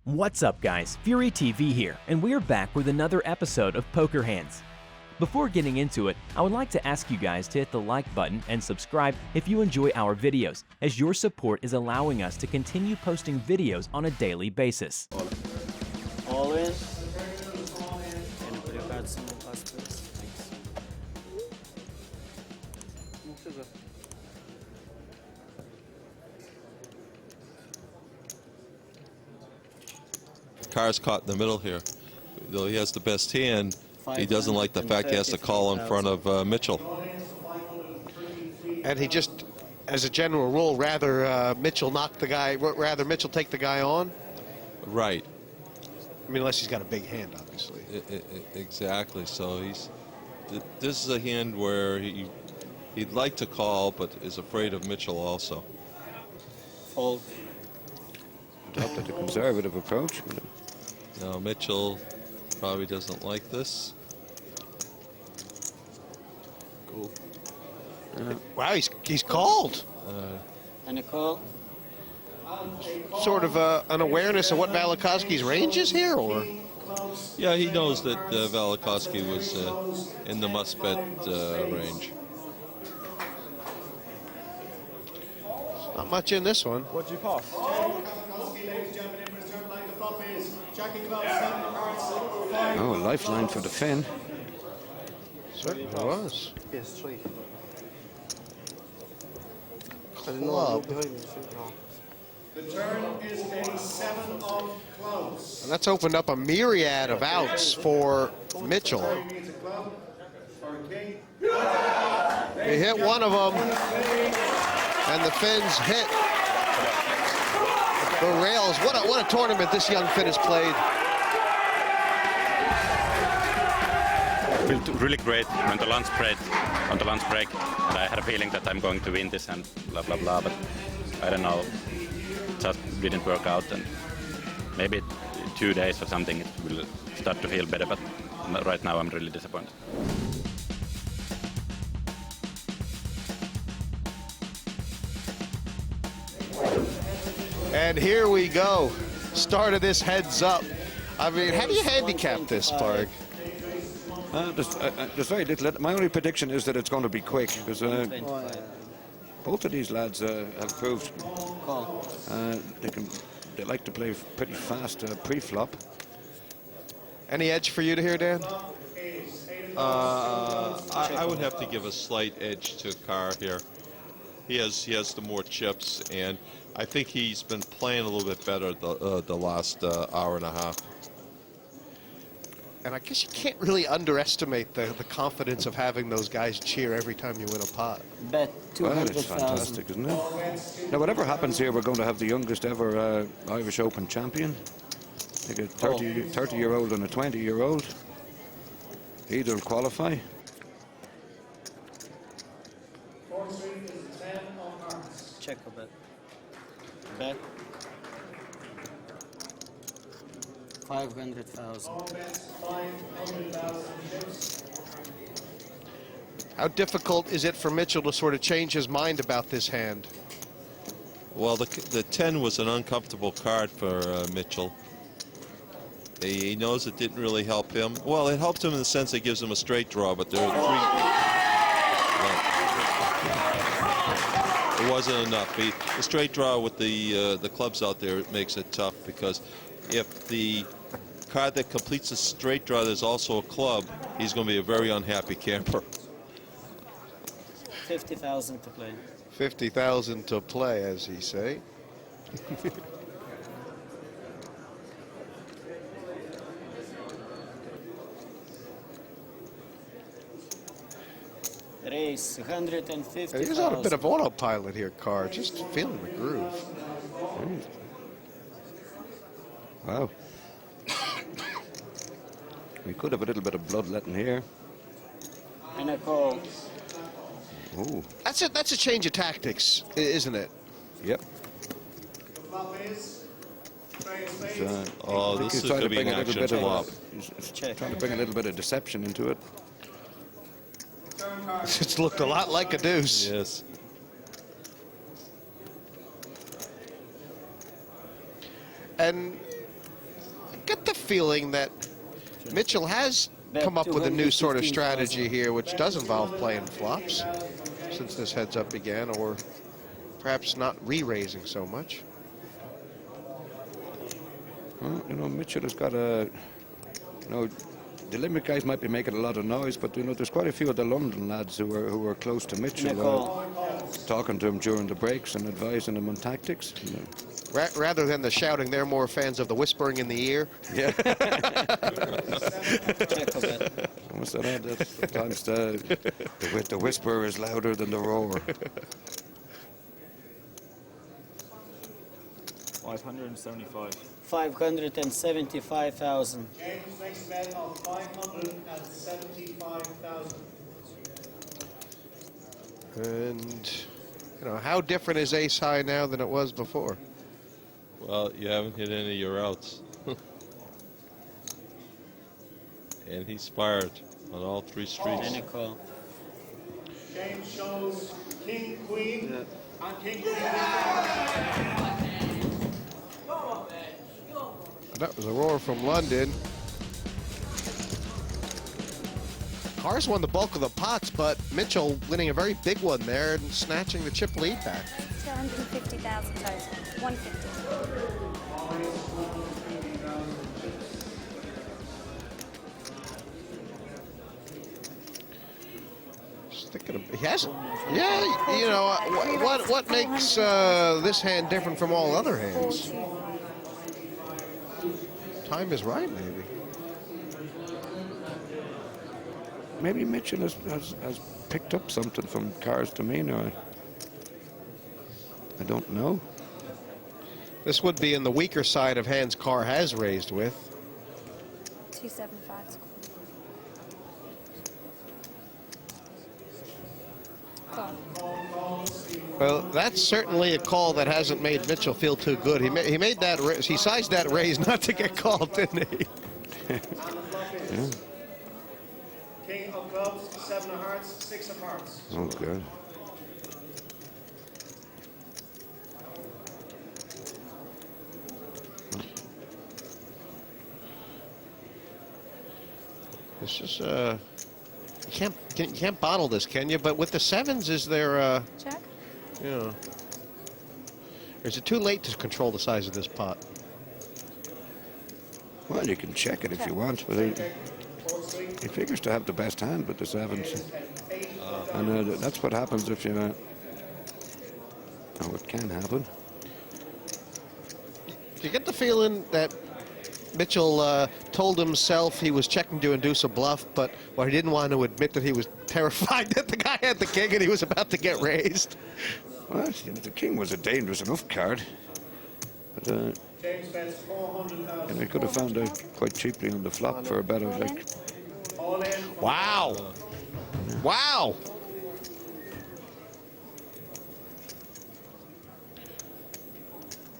What's up guys, FuryTV here, and we're back with another episode of Poker Hands. Before getting into it, I would like to ask you guys to hit the like button and subscribe if you enjoy our videos, as your support is allowing us to continue posting videos on a daily basis. All in. Anybody got some last place? Thanks. Carr's caught in the middle here. Though he has the best hand, he doesn't like the fact he has to call in front of Mitchell. And he just, as a general rule, rather Mitchell take the guy on. Right. I mean, unless he's got a big hand, obviously. Exactly. So this is a hand where he'd like to call, but is afraid of Mitchell also. Fold. Adopted a conservative approach. Now Mitchell probably doesn't like this. Cool. Wow, he's called. And a call. Sort of an awareness of what Velikovsky's range is here, or? Yeah, he knows that Velikovsky was in the must-bet range. Not much in this one. What'd you call? Oh, a lifeline for the Finn. Certainly was. Yes, 3. Club. The turn is a 7 of clubs. And that's opened up a myriad of outs for Mitchell. He hit one of them, and the Finns hit the rails. What a tournament this young Finn has played. Felt really great on the lunch break, and I had a feeling that I'm going to win this and blah blah blah, but I don't know, just didn't work out, and maybe 2 days or something it will start to feel better, but right now I'm really disappointed. And here we go. Start of this heads up. I mean, how do you handicap this, Park? There's very little. My only prediction is that it's going to be quick, because both of these lads have proved Call. they like to play pretty fast pre-flop. Any edge for you to hear, Dan? I would have to give a slight edge to Carr here. He has the more chips, and I think he's been playing a little bit better the last hour and a half. And I guess you can't really underestimate the confidence of having those guys cheer every time you win a pot. Bet Well, it's 200,000. fantastic, isn't it? Now, whatever happens here, we're going to have the youngest ever Irish Open champion. Like a 30-year-old and a 20-year-old. Either will qualify. Check a bet. Bet. 500,000. How difficult is it for Mitchell to sort of change his mind about this hand? Well, the 10 was an uncomfortable card for Mitchell. He knows it didn't really help him. Well, it helped him in the sense it gives him a straight draw, but there are 3. It wasn't enough. The straight draw with the clubs out there, it makes it tough, because if the card that completes the straight draw there's also a club, he's going to be a very unhappy camper. 50,000 to play. 50,000 to play, as he say. Race 150,000. He's on a bit of autopilot here, Carr. Just feeling the groove. Wow. We could have a little bit of bloodletting here. And a call. Ooh. That's a change of tactics, isn't it? Yep. Oh, this is going to be an action flop. He's trying to bring a little bit of deception into it. It's looked a lot like a deuce. Yes. And get the feeling that Mitchell has come up with a new sort of strategy here, which does involve playing flops since this heads-up began, or perhaps not re-raising so much. Well, you know, Mitchell has got a, you know, the Limerick guys might be making a lot of noise, but you know, there's quite a few of the London lads who are close to Mitchell, talking to him during the breaks and advising him on tactics. You know. Rather than the shouting, they're more fans of the whispering in the ear. Yeah. Check a bet. What's that? Sometimes the whisper is louder than the roar. 575. 575,000. James makes a bet of 575,000. And, you know, how different is ace high now than it was before? Well, you haven't hit any of your outs. And he's fired on all 3 streets. And a call. James shows king, queen, and king, queen. That was a roar from London. Carr's won the bulk of the pots, but Mitchell winning a very big one there and snatching the chip lead back. 250,000 total. 150. Just thinking of, he has, yeah, you know, what makes this hand different from all other hands? Time is right, maybe. Maybe Mitchell has picked up something from Carr's demeanor. I don't know. This would be in the weaker side of hands Carr has raised with. 275 score. Call. Well, that's certainly a call that hasn't made Mitchell feel too good. He made that he sized that raise not to get called, didn't he? And the flop is king of clubs, 7 of hearts, 6 of hearts. Oh, good. It's just you can't bottle this, can you? But with the 7s, is there Check. you know, or is it too late to control the size of this pot? Well, you can check it if you want, but he figures to have the best hand with the 7s. And that's what happens if you... oh, it can happen. Do you get the feeling that Mitchell told himself he was checking to induce a bluff, but well, he didn't want to admit that he was terrified that the guy had the king and he was about to get raised? Well, you know, the king was a dangerous enough card. But James bets 400,000. and I could have found out quite cheaply on the flop for about like... All in. Wow. Wow.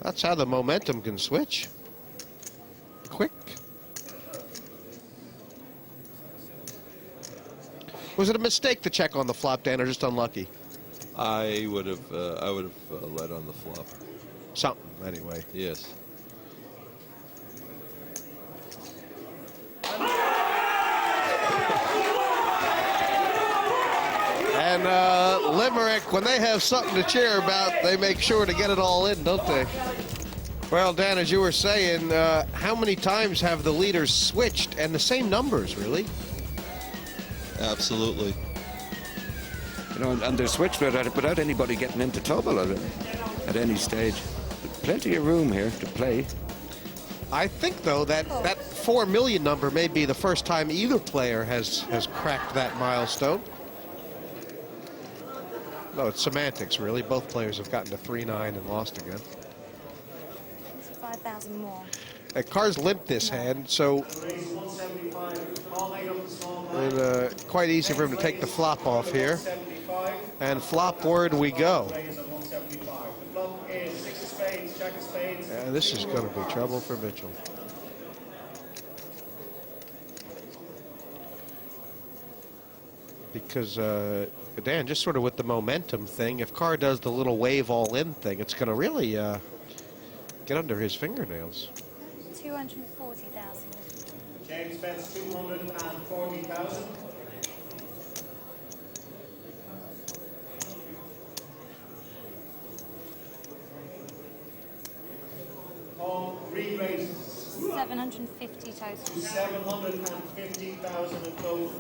That's how the momentum can switch. Quick. Was it a mistake to check on the flop, Dan, or just unlucky? I would have let on the flop. Something, anyway. Yes. And Limerick, when they have something to cheer about, they make sure to get it all in, don't they? Well, Dan, as you were saying, how many times have the leaders switched, and the same numbers, really? Absolutely. You know, and they switched without anybody getting into trouble at any stage. Plenty of room here to play. I think, though, that 4 million number may be the first time either player has cracked that milestone. No, it's semantics, really. Both players have gotten to 3-9 and lost again. 5,000 more. Carr's limped this hand, so Raise 175. All 8 of the small it's quite easy for him to take the flop off here. 175. And flop word we go. Raise at 175. The flop is 6 of spades, jack of spades. This is going to be trouble for Mitchell. Because, Dan, just sort of with the momentum thing, if Carr does the little wave all-in thing, it's going to really get under his fingernails. 240,000. James bets 240,000. Paul re-raises 750 total. 750,000 in total.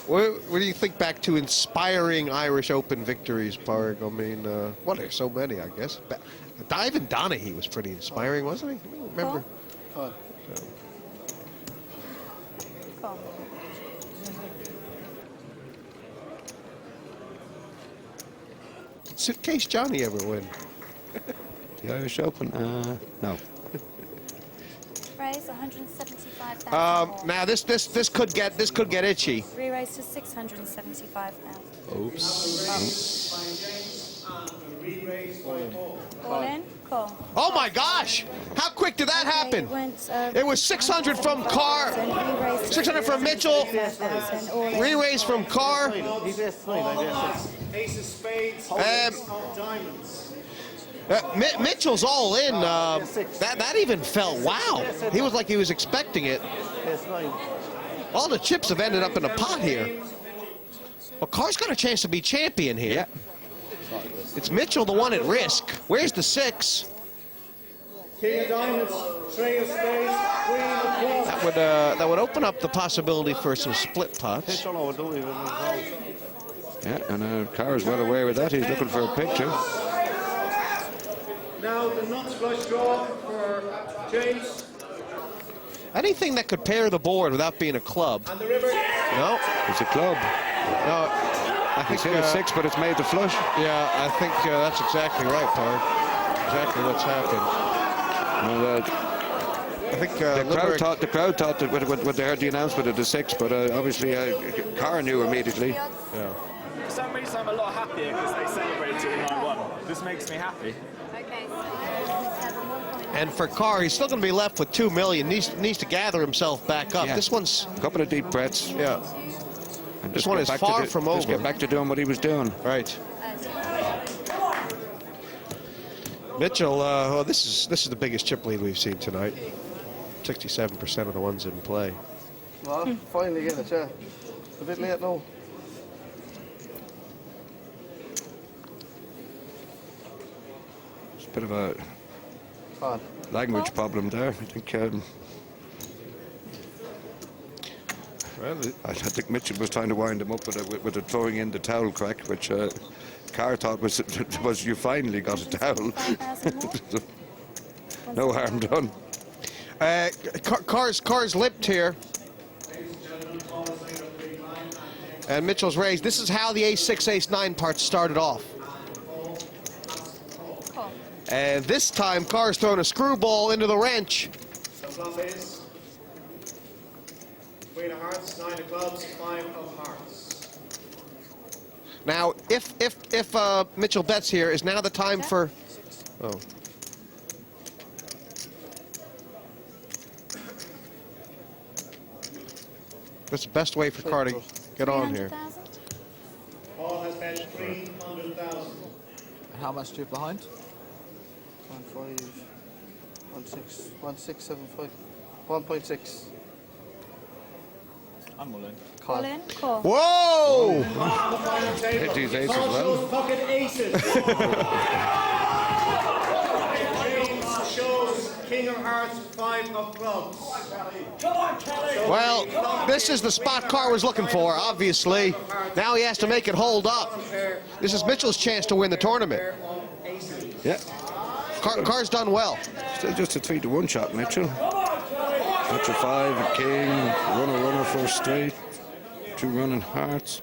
What do you think back to inspiring Irish Open victories, Parg? I mean, well, there's so many, I guess. Ivan Donaghy was pretty inspiring, wasn't he? I don't remember. Call. Call. Did Suitcase Johnny ever win? The Irish Open? No. Raise 175,000. Now this could get itchy. Re-raise to 675,000. Oops. All in. Call. Oh my gosh! How quick did that happen? It was 600 from Carr, 600 from Mitchell, re-raise from Carr. Ace of spades, ace of diamonds. Mitchell's all in. That even felt wow. He was like he was expecting it. All the chips have ended up in a pot here. Well, Carr's got a chance to be champion here. Yeah. It's Mitchell, the one at risk. Where's the 6? King of diamonds, tray of spades, queen of clubs. That would open up the possibility for some split pots. Yeah, and Carr is well aware of that. He's looking for a picture. Now the nuts flush draw for James. Anything that could pair the board without being a club. And the river. No. It's a club. No. I think He's hit a 6, but it's made the flush. Yeah, I think that's exactly right, Parg. Exactly what's happened. Well, I think the crowd thought that when they heard the announcement of the 6, but obviously Carr knew immediately. Yeah. For some reason, I'm a lot happier because they celebrated in 9-1. This makes me happy. Okay. And for Carr, he's still going to be left with 2 million. Needs to gather himself back up. Yeah. This one's A couple of deep breaths. yeah. And This just one get is back far to from Just over. get back to doing what he was doing. Right. Mitchell, well, this is the biggest chip lead we've seen tonight. 67% of the ones in play. Well, finally get it, yeah. A bit late now. It's a bit of a Fine. language problem there. I think I think Mitchell was trying to wind him up with a throwing in the towel crack, which Carr thought was you finally got a towel. No harm done. Carr's lipped here. And Mitchell's raised. This is how the ace-6, ace-9 part started off. Call. And this time, Carr's thrown a screwball into the wrench. The flop is queen of hearts, 9 of clubs, 5 of hearts. Now, if Mitchell bets here, is now the time for... Oh. That's the best way for Carr to get on here. 300,000? Paul has bet 300,000. How much do you behind? 1.675. 1.6. I'm all in. All in. Call. Whoa! Hit these aces Paul well. shows pocket aces. James shows king of hearts, 5 of clubs. Well, this is the spot Carr was looking for, obviously. Now he has to make it hold up. This is Mitchell's chance to win the tournament. Yeah. Carr's done well. Still just a 3-to-1 shot, Mitchell. Mitchell 5, a king, runner for a straight, 2 running hearts.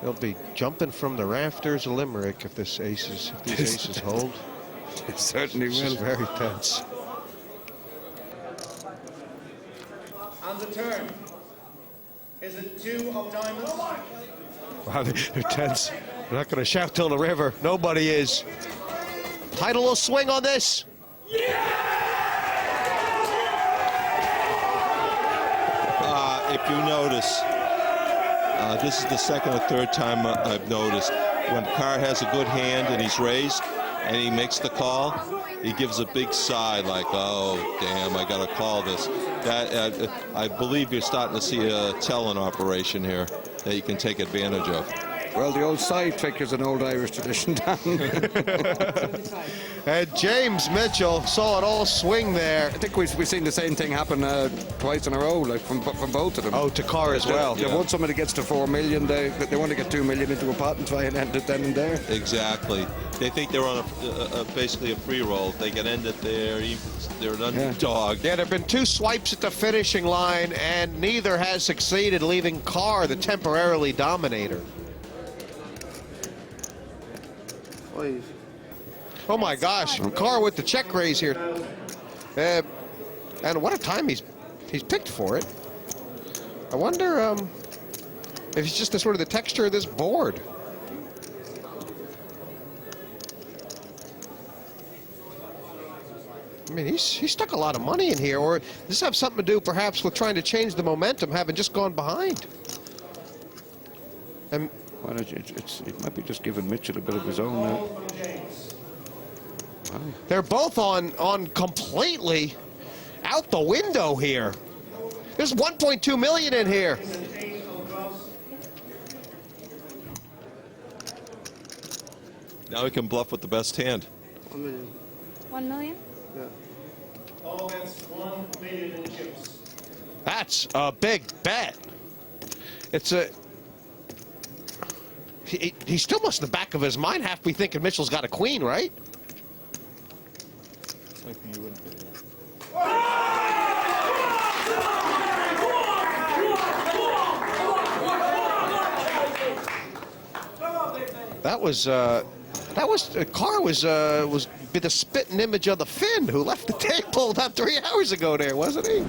He'll be jumping from the rafters of Limerick if these aces hold. It certainly This is will. very tense. And the turn. Is it 2 of diamonds? Wow, they're tense. They're not going to shout till the river. Nobody is. Title will swing on this. if you notice, this is the second or third time I've noticed when Carr has a good hand and he's raised and he makes the call, he gives a big sigh like, oh, damn, I got to call this. That I believe you're starting to see a telling operation here that you can take advantage of. Well, the old side trick is an old Irish tradition, Dan. And James Mitchell saw it all swing there. I think we've seen the same thing happen twice in a row, like from both of them. Oh, to Carr as well. They want somebody gets to 4 million. They want to get 2 million into a pot and try and end it then and there. Exactly. They think they're on basically a free roll. If they can end it there, they're an underdog. Yeah, there have been 2 swipes at the finishing line, and neither has succeeded, leaving Carr the temporarily dominator. Oh my gosh, Carr with the check raise here. And what a time he's picked for it. I wonder if it's just the sort of the texture of this board. I mean, he's stuck a lot of money in here, or does this have something to do perhaps with trying to change the momentum, having just gone behind? And well, it might be just giving Mitchell a bit of his own now. Wow. They're both on completely out the window here. There's 1.2 million in here. Now he can bluff with the best hand. 1 million. 1 million? Yeah. All against 1 million in chips. That's a big bet. It's a... He still must, in the back of his mind, have to be thinking Mitchell's got a queen, right? Carr was the spitting image of the Finn who left the table about 3 hours ago there, wasn't he?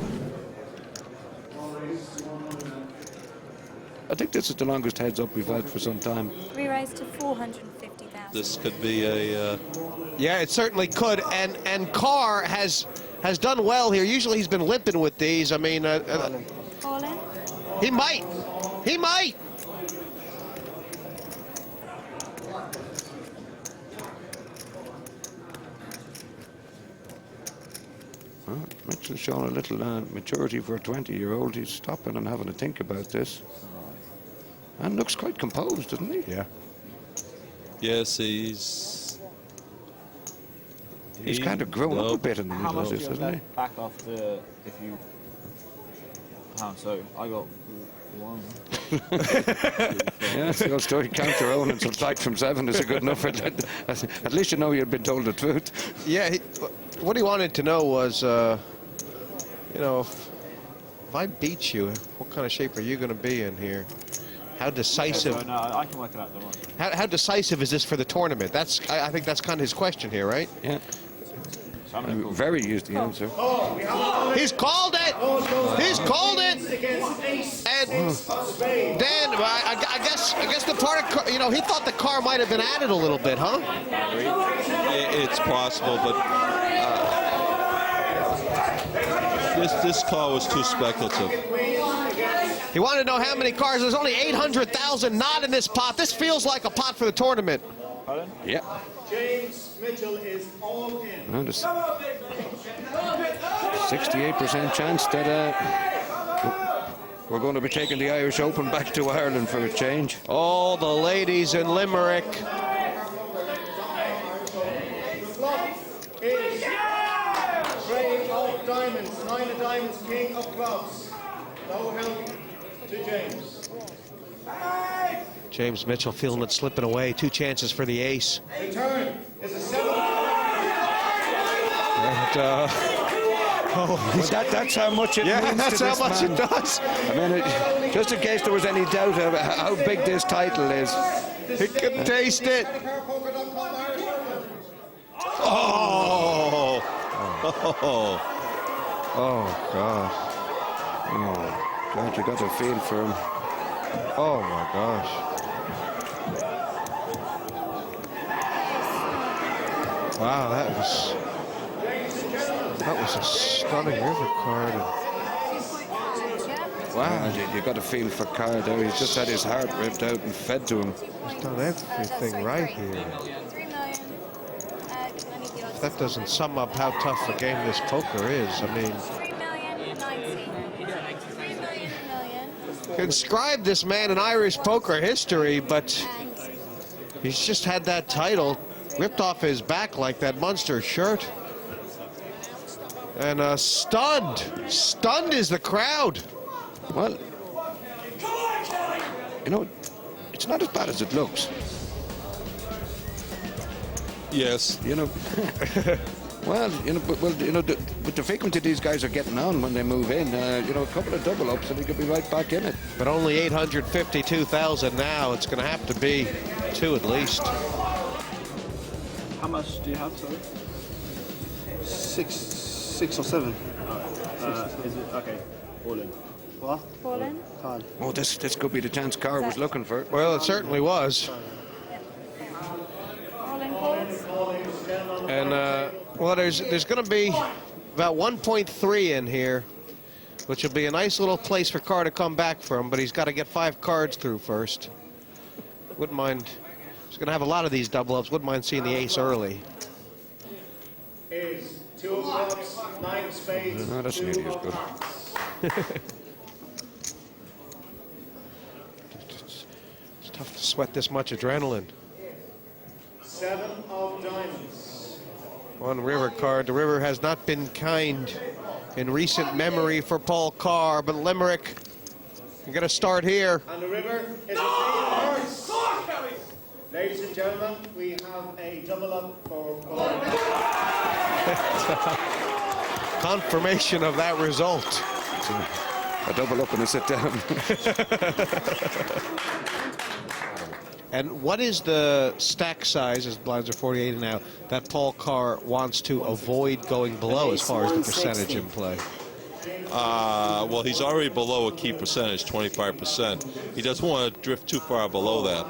I think this is the longest heads up we've had for some time. Re-raise to 450,000. This could be a... Yeah, it certainly could, and Carr has done well here. Usually he's been limping with these. I mean... All in? He might. He might. Well, Mitchell's showing a little maturity for a 20-year-old. He's stopping and having to think about this. And looks quite composed, doesn't he? Yeah. Yes, he's kind of grown up a bit in the middle of this, hasn't he? Back off the if you. So I got 1. Yeah, the old story. Count your own and subtract from 7 is a good enough. At least you know you've been told the truth. Yeah. What he wanted to know was, you know, if I beat you, what kind of shape are you going to be in here? How decisive? Okay, so no, I can work it out. Don't worry. How decisive is this for the tournament? I think that's kind of his question here, right? Yeah. Very used the answer. He's called it. He's called it. And Dan, I guess the part of, you know, he thought the Carr might have been at it a little bit, huh? It's possible, but this call was too speculative. He wanted to know how many cars. There's only 800,000 not in this pot. This feels like a pot for the tournament. Pardon? Yeah. James Mitchell is all in. Well, 68% chance that we're going to be taking the Irish Open back to Ireland for a change. All the ladies in Limerick. Is Trey of diamonds, 9 of diamonds, king of clubs. No help to James. James Mitchell feeling it slipping away. 2 chances for the ace. The turn is a 7. And, well, that's how much it means that's to how this much man. it does. I mean, just in case there was any doubt of how big this title is. He can taste it. Oh! Oh, God. Oh, God, you got a feel for him. Oh, my gosh. Wow, that was a stunning river card. Wow. You got a feel for Carr there. He's just had his heart ripped out and fed to him. He's done everything right here. 3 million. I need the odds. That doesn't sum up how tough a game this poker is. I mean, 3 million, 90. 3 million, inscribe this man in Irish poker history, but he's just had that title ripped off his back like that Munster shirt. And stunned. Stunned is the crowd. Well, you know, it's not as bad as it looks. Yes. You know, well, you know, with the frequency these guys are getting on when they move in, you know, a couple of double ups and they could be right back in it. But only 852,000 now. It's going to have to be 2 at least. How much do you have, sorry? 6 or 7. Is it okay? All in. What? All in. Can't. Oh, this could be the chance Carr was looking for. Well, it certainly was. All in calls. And, well, there's going to be about 1.3 in here, which will be a nice little place for Carr to come back from, but he's got to get 5 cards through first. Wouldn't mind. He's going to have a lot of these double ups. Wouldn't mind seeing the ace early. Is 2 of clubs, 9 of spades. No, that's nearly as good. It's tough to sweat this much adrenaline. 7 of diamonds. One river card. The river has not been kind in recent memory for Paul Carr, but Limerick, you're going to start here. And the river is a 3 of hearts. Ladies and gentlemen, we have a double up for Confirmation of that result. A double up and a sit down. And what is the stack size, as blinds are 48 now, that Paul Carr wants to avoid going below as far as the percentage in play? Well, he's already below a key percentage, 25%. He doesn't want to drift too far below that.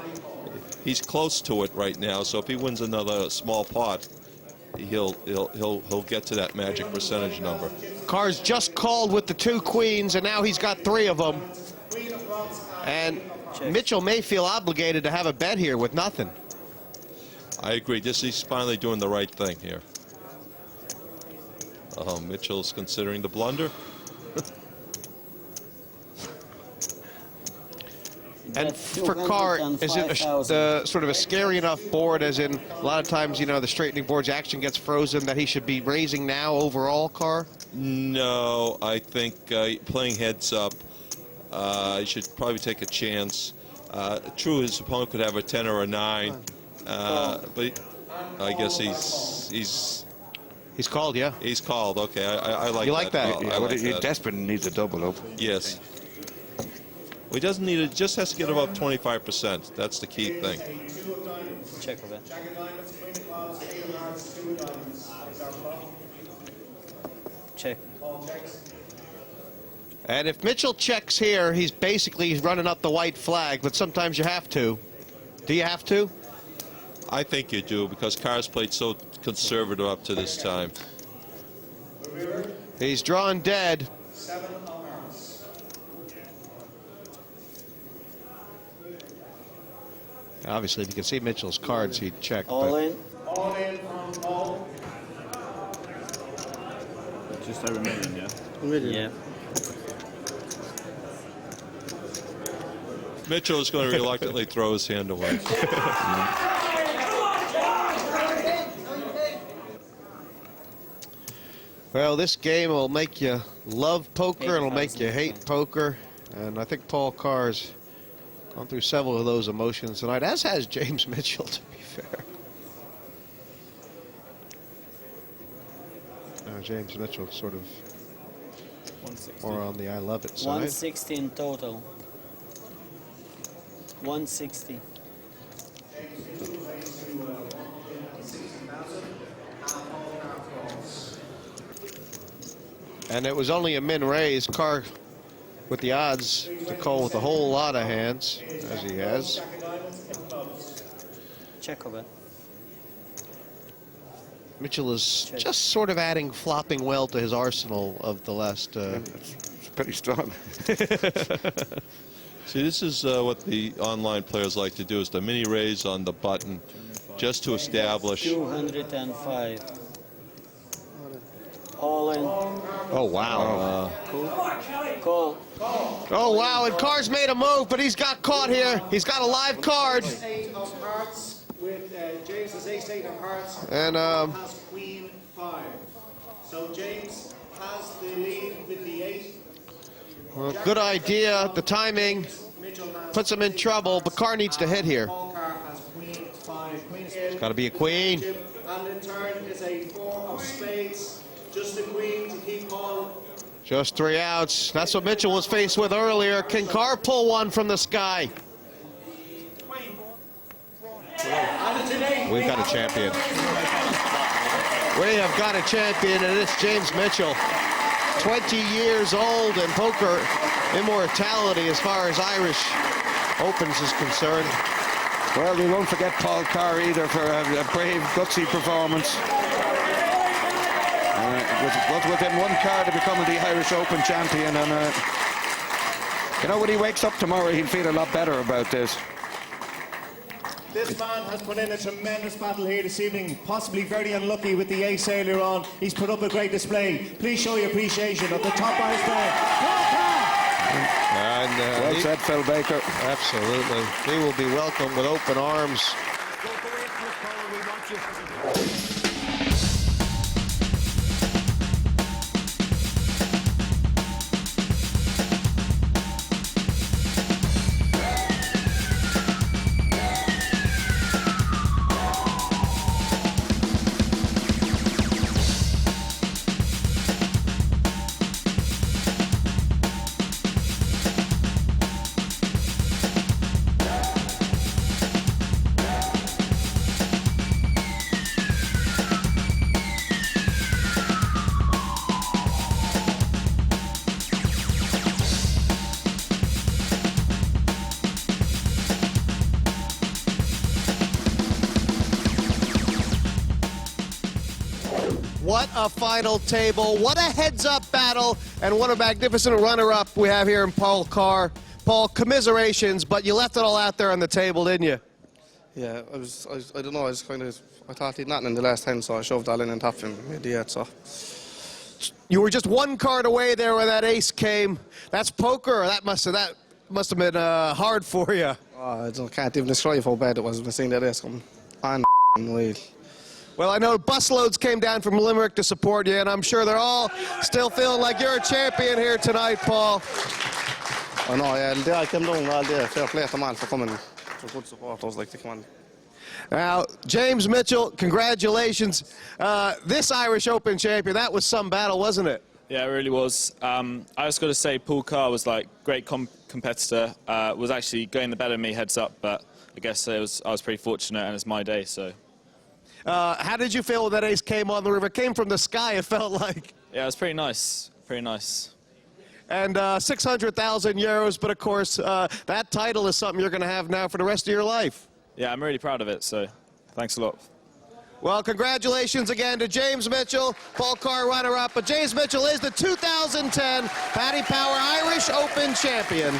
He's close to it right now, so if he wins another small pot, he'll get to that magic percentage number. Carr's just called with the 2 queens, and now he's got 3 of them. And Mitchell may feel obligated to have a bet here with nothing. I agree. He's finally doing the right thing here. Mitchell's considering the blunder. And for Carr, is it the sort of a scary enough board, as in a lot of times, you know, the straightening board's action gets frozen, that he should be raising now overall, Carr? No, I think playing heads up, he should probably take a chance. True, his opponent could have a 10 or a 9, but I guess he's called, yeah. He's called. Okay, I like that. You like that? Yeah, well, he desperately needs a double up. Yes. Well, he doesn't need it. Just has to get above 25%. That's the key thing. Check of it. Check. And if Mitchell checks here, he's running up the white flag, but sometimes you have to. Do you have to? I think you do, because Carr's played so conservative up to this time. He's drawn dead. Obviously, if you can see Mitchell's cards, he'd check. All in. All in from Paul. Just over $1 million, yeah? Yeah. Mitchell is going to reluctantly throw his hand away. Well, this game will make you love poker. It'll make you hate poker. And I think Paul Carr's gone through several of those emotions tonight, as has James Mitchell, to be fair. James Mitchell sort of more on the I love it side. 160 in total. 160. And it was only a min raise. Carr with the odds to call with a whole lot of hands, as he has. Check of it. Mitchell is just sort of adding flopping well to his arsenal of the last... It's pretty strong. See, this is what the online players like to do, is the mini raise on the button just to establish. 205. All in. Oh, wow. Call. Oh, wow, and Carr's made a move, but he's got caught here. He's got a live card. Ace-8 of hearts with James's ace-8 of hearts. And, has queen 5. So James has the lead with the 8. well, good idea. The timing puts him in trouble, but Carr needs to hit here. Paul Carr has queen 5. Queen is It's got to be a queen. and in turn is a 4 of spades. Just a queen to keep Paul. Just 3 outs. That's what Mitchell was faced with earlier. Can Carr pull one from the sky? We've got a champion. We have got a champion, and it's James Mitchell. 20 years old and poker immortality as far as Irish Opens is concerned. Well, we won't forget Paul Carr either for a brave, gutsy performance. It was within 1 card of becoming the Irish Open champion, and you know, when he wakes up tomorrow, he'll feel a lot better about this. This man has put in a tremendous battle here this evening, possibly very unlucky with the ace earlier on. He's put up a great display. Please show your appreciation of the top Irish player, Paul Carr. And, well said, Phil Baker. Absolutely. He will be welcomed with open arms. What a final table. What a heads-up battle. And what a magnificent runner-up we have here in Paul Carr. Paul, commiserations, but you left it all out there on the table, didn't you? Yeah, I don't know, I thought he'd nothing in the last 10, so I shoved all in and tapped him at the end, so. You were just 1 card away there when that ace came. That's poker, or that must have been hard for you. Oh, I can't even describe how bad it was when I seen that ace come on the wheel. Well, I know busloads came down from Limerick to support you, and I'm sure they're all still feeling like you're a champion here tonight, Paul. I know, yeah, the day I came down all day, fair play to them all for coming, for good support. I was like, come on. Now, James Mitchell, congratulations. This Irish Open champion, that was some battle, wasn't it? Yeah, it really was. I just got to say, Paul Carr was like great competitor. Was actually going the better than me heads up, but I guess I was pretty fortunate, and it's my day, so. How did you feel when that ace came on the river? It came from the sky, it felt like. Yeah, it was pretty nice. Pretty nice. And 600,000 euros, but of course, that title is something you're going to have now for the rest of your life. Yeah, I'm really proud of it, so thanks a lot. Well, congratulations again to James Mitchell, Paul Carr runner-up, but James Mitchell is the 2010 Paddy Power Irish Open champion.